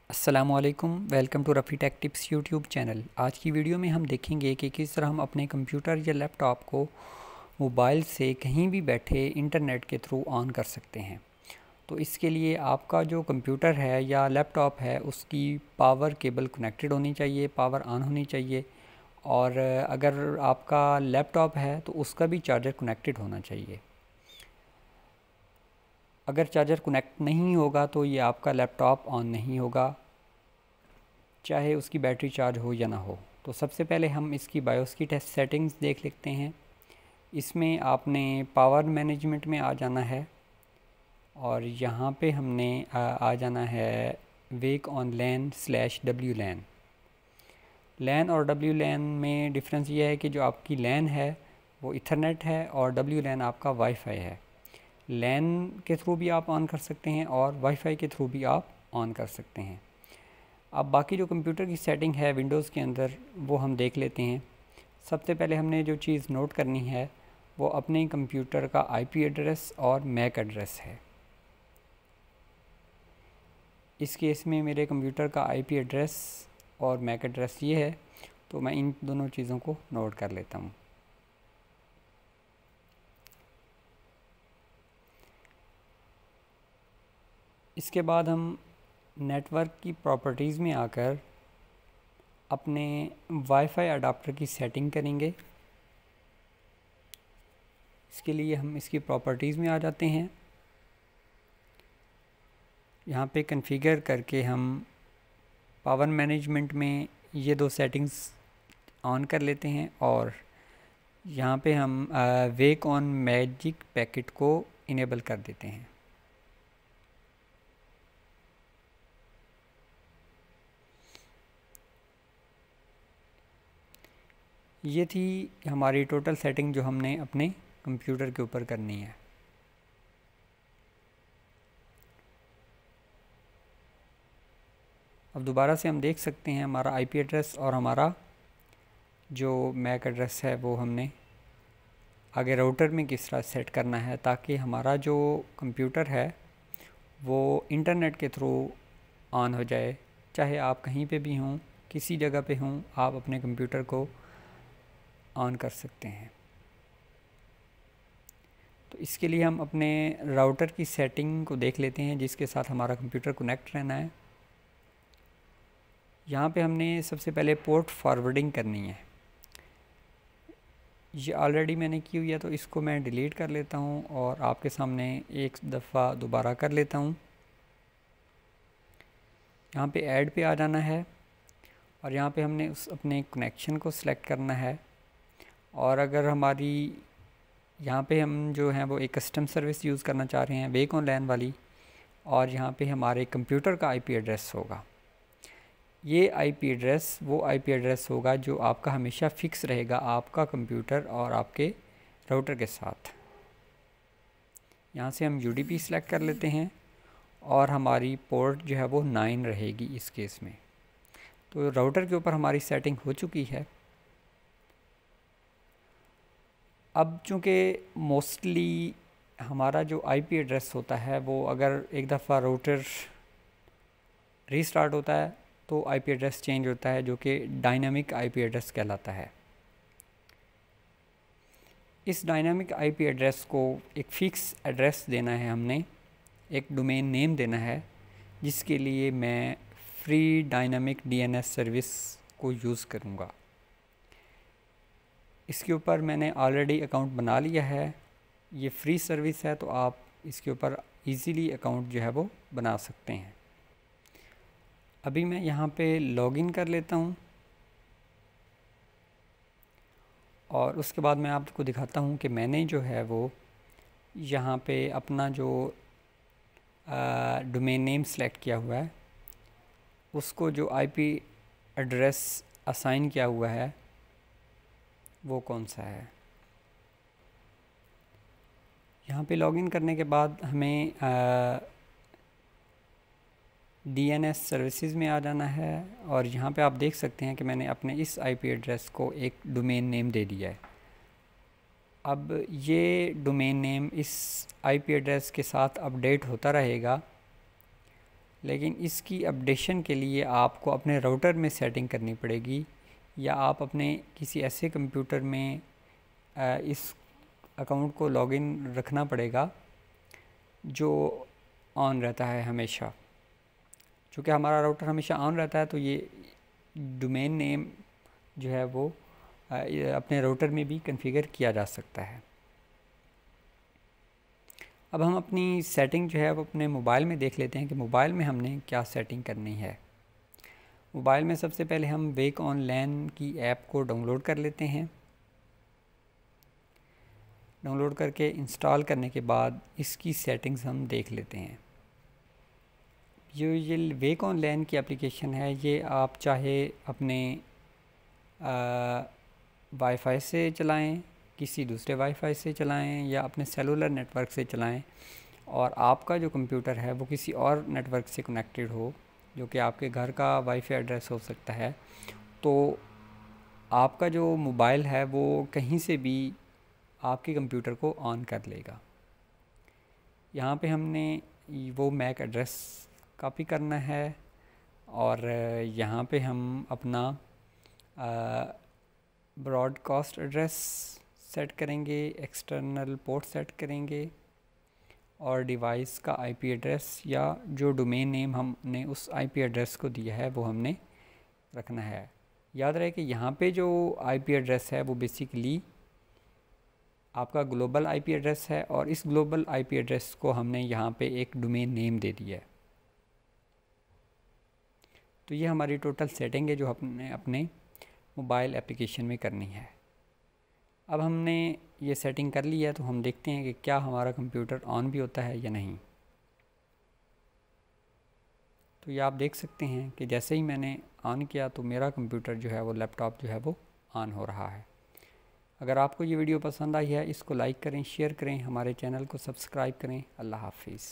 अस्सलामुअलैकुम, welcome to Rafi tech tips YouTube channel. आज की वीडियो में हम देखेंगे कि किस तरह हम अपने कंप्यूटर या लैपटॉप को मोबाइल से कहीं भी बैठे इंटरनेट के थ्रू ऑन कर सकते हैं। तो इसके लिए आपका जो कंप्यूटर है या लैपटॉप है उसकी पावर केबल कनेक्टेड होनी चाहिए, पावर ऑन होनी चाहिए। और अगर आपका लैपटॉप है तो उसका भी चार्जर कनेक्टेड होना चाहिए। अगर चार्जर कनेक्ट नहीं होगा तो ये आपका लैपटॉप ऑन नहीं होगा, चाहे उसकी बैटरी चार्ज हो या ना हो। तो सबसे पहले हम इसकी बायोस की टेस्ट सेटिंग्स देख लेते हैं। इसमें आपने पावर मैनेजमेंट में आ जाना है और यहाँ पे हमने आ जाना है wake on LAN slash W LAN. LAN और डब्ल्यू लैन में डिफरेंस ये है कि जो आपकी लैन है वो इथरनेट है और डब्ल्यू लैन आपका वाईफाई है। लैन के थ्रू भी आप ऑन कर सकते हैं और वाईफाई के थ्रू भी आप ऑन कर सकते हैं। अब बाकी जो कंप्यूटर की सेटिंग है विंडोज़ के अंदर वो हम देख लेते हैं। सबसे पहले हमने जो चीज़ नोट करनी है वो अपने कंप्यूटर का आईपी एड्रेस और मैक एड्रेस है। इस केस में मेरे कंप्यूटर का आईपी एड्रेस और मैक एड्रेस ये है, तो मैं इन दोनों चीज़ों को नोट कर लेता हूँ। इसके बाद हम नेटवर्क की प्रॉपर्टीज़ में आकर अपने वाईफाई अडाप्टर की सेटिंग करेंगे। इसके लिए हम इसकी प्रॉपर्टीज़ में आ जाते हैं। यहाँ पे कॉन्फ़िगर करके हम पावर मैनेजमेंट में ये दो सेटिंग्स ऑन कर लेते हैं और यहाँ पे हम वेक ऑन मैजिक पैकेट को इनेबल कर देते हैं। ये थी हमारी टोटल सेटिंग जो हमने अपने कंप्यूटर के ऊपर करनी है। अब दोबारा से हम देख सकते हैं हमारा आईपी एड्रेस और हमारा जो मैक एड्रेस है वो हमने आगे राउटर में किस तरह सेट करना है ताकि हमारा जो कंप्यूटर है वो इंटरनेट के थ्रू ऑन हो जाए। चाहे आप कहीं पे भी हों, किसी जगह पे हों, आप अपने कंप्यूटर को ऑन कर सकते हैं। तो इसके लिए हम अपने राउटर की सेटिंग को देख लेते हैं जिसके साथ हमारा कंप्यूटर कनेक्ट रहना है। यहाँ पे हमने सबसे पहले पोर्ट फॉरवर्डिंग करनी है। ये ऑलरेडी मैंने की हुई है तो इसको मैं डिलीट कर लेता हूँ और आपके सामने एक दफ़ा दोबारा कर लेता हूँ। यहाँ पे ऐड पे आ जाना है और यहाँ पे हमने उस अपने कनेक्शन को सिलेक्ट करना है। और अगर हमारी यहाँ पे हम जो हैं वो एक कस्टम सर्विस यूज़ करना चाह रहे हैं वेक ऑन लैन वाली, और यहाँ पे हमारे कंप्यूटर का आईपी एड्रेस होगा। ये आईपी एड्रेस वो आईपी एड्रेस होगा जो आपका हमेशा फ़िक्स रहेगा आपका कंप्यूटर और आपके राउटर के साथ। यहाँ से हम यूडीपी सेलेक्ट कर लेते हैं और हमारी पोर्ट जो है वो 9 रहेगी इस केस में। तो राउटर के ऊपर हमारी सेटिंग हो चुकी है। अब चूँकि मोस्टली हमारा जो आईपी एड्रेस होता है वो अगर एक दफ़ा राउटर रीस्टार्ट होता है तो आईपी एड्रेस चेंज होता है, जो कि डायनामिक आईपी एड्रेस कहलाता है। इस डायनामिक आईपी एड्रेस को एक फ़िक्स एड्रेस देना है, हमने एक डोमेन नेम देना है, जिसके लिए मैं फ्री डायनामिक डीएनएस सर्विस को यूज़ करूँगा। इसके ऊपर मैंने ऑलरेडी अकाउंट बना लिया है। ये फ्री सर्विस है तो आप इसके ऊपर इजीली अकाउंट जो है वो बना सकते हैं। अभी मैं यहाँ पे लॉगिन कर लेता हूँ और उसके बाद मैं आपको दिखाता हूँ कि मैंने जो है वो यहाँ पे अपना जो डोमेन नेम सेलेक्ट किया हुआ है उसको जो आईपी एड्रेस असाइन किया हुआ है वो कौन सा है। यहाँ पे लॉगिन करने के बाद हमें डीएनएस सर्विसेज में आ जाना है और यहाँ पे आप देख सकते हैं कि मैंने अपने इस आईपी एड्रेस को एक डोमेन नेम दे दिया है। अब ये डोमेन नेम इस आईपी एड्रेस के साथ अपडेट होता रहेगा लेकिन इसकी अपडेशन के लिए आपको अपने राउटर में सेटिंग करनी पड़ेगी, या आप अपने किसी ऐसे कंप्यूटर में इस अकाउंट को लॉगिन रखना पड़ेगा जो ऑन रहता है हमेशा। चूँकि हमारा राउटर हमेशा ऑन रहता है तो ये डोमेन नेम जो है वो अपने राउटर में भी कॉन्फ़िगर किया जा सकता है। अब हम अपनी सेटिंग जो है वो अपने मोबाइल में देख लेते हैं कि मोबाइल में हमने क्या सेटिंग करनी है। मोबाइल में सबसे पहले हम वेक ऑनलाइन की ऐप को डाउनलोड कर लेते हैं। डाउनलोड करके इंस्टॉल करने के बाद इसकी सेटिंग्स हम देख लेते हैं। ये वेक ऑनलाइन की एप्लीकेशन है, ये आप चाहे अपने वाईफाई से चलाएं, किसी दूसरे वाईफाई से चलाएं, या अपने सेलुलर नेटवर्क से चलाएं, और आपका जो कंप्यूटर है वो किसी और नेटवर्क से कनेक्टेड हो, जो कि आपके घर का वाईफाई एड्रेस हो सकता है, तो आपका जो मोबाइल है वो कहीं से भी आपके कंप्यूटर को ऑन कर लेगा। यहाँ पे हमने वो मैक एड्रेस कॉपी करना है, और यहाँ पे हम अपना ब्रॉडकास्ट एड्रेस सेट करेंगे, एक्सटर्नल पोर्ट सेट करेंगे, और डिवाइस का आईपी एड्रेस या जो डोमेन नेम हमने उस आईपी एड्रेस को दिया है वो हमने रखना है। याद रहे कि यहाँ पे जो आईपी एड्रेस है वो बेसिकली आपका ग्लोबल आईपी एड्रेस है, और इस ग्लोबल आईपी एड्रेस को हमने यहाँ पे एक डोमेन नेम दे दिया है। तो ये हमारी टोटल सेटिंग है जो हमने अपने मोबाइल एप्लीकेशन में करनी है। अब हमने ये सेटिंग कर ली है तो हम देखते हैं कि क्या हमारा कंप्यूटर ऑन भी होता है या नहीं। तो ये आप देख सकते हैं कि जैसे ही मैंने ऑन किया तो मेरा कंप्यूटर जो है वो लैपटॉप जो है वो ऑन हो रहा है। अगर आपको ये वीडियो पसंद आई है, इसको लाइक करें, शेयर करें, हमारे चैनल को सब्सक्राइब करें। अल्लाह हाफिज़।